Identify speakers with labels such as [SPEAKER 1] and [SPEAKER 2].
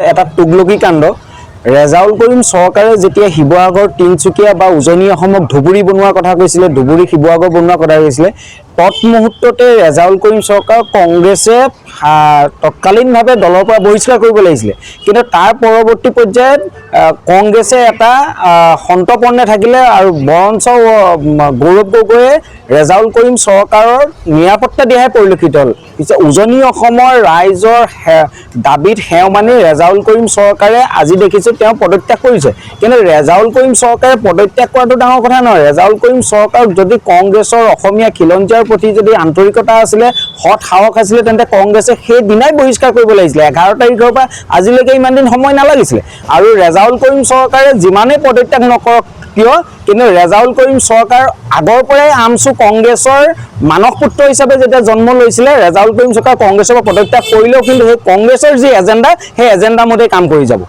[SPEAKER 1] এটা তুগলকি কাণ্ড ৰেজাউল কৰিম চৰকাৰে যেতিয়া শিৱসাগৰ তিনচুকীয়া বা উজনি অসমক ধুবুৰী বনোৱাৰ কথা কৈছিলে ধুবুৰী শিৱসাগৰ বনোৱাৰ কথা কৈছিলে তৎমুহূৰ্ততে ৰেজাউল কৰিম চৰকাৰ কংগ্ৰেছে তৎকালীনভাৱে দলৰ পৰা বহিষ্কাৰ কৰিব লাগিছিলে কিন্তু তাৰ পৰৱৰ্তী পৰ্যায়ত কংগ্ৰেছে এটা সন্তপৰ্ণে থাকিলে আৰু বৰঞ্চ গৌৰৱ গগৈয়ে ৰেজাউল কৰিম চৰকাৰৰ নিৰাপত্তা দিয়াহে পৰিলক্ষিত হ'ল। পিছে উজনি অসমৰ ৰাইজৰ দাবীত সেও মানি ৰেজাউল কৰিম চৰকাৰে আজি দেখিছোঁ তেওঁ পদত্যাগ কৰিছে কিন্তু ৰেজাউল কৰিম চৰকাৰে পদত্যাগ কৰাটো ডাঙৰ কথা নহয়। ৰেজাউল কৰিম চৰকাৰক যদি কংগ্ৰেছৰ অসমীয়া খিলঞ্জীয়াৰ প্ৰতি যদি আন্তৰিকতা আছিলে সৎ সাহস আছিলে তেন্তে কংগ্ৰেছে সেই দিনাই বহিষ্কাৰ কৰিব লাগিছিলে। 11 তাৰিখৰ পৰা আজিলৈকে ইমান দিন সময় নালাগিছিলে আৰু ৰেজাউল কৰিম চৰকাৰে যিমানেই পদত্যাগ নকৰক কিয় কিন্তু ৰেজাউল কৰিম চৰকাৰ আগৰ পৰাই আমচু কংগ্ৰেছৰ মানস পুত্ৰ হিচাপে যেতিয়া জন্ম লৈছিলে ৰেজাউল কৰিম চৰকাৰ কংগ্ৰেছৰ পৰা পদত্যাগ কৰিলেও কিন্তু সেই কংগ্ৰেছৰ যি এজেণ্ডা সেই এজেণ্ডা মতে কাম কৰি যাব।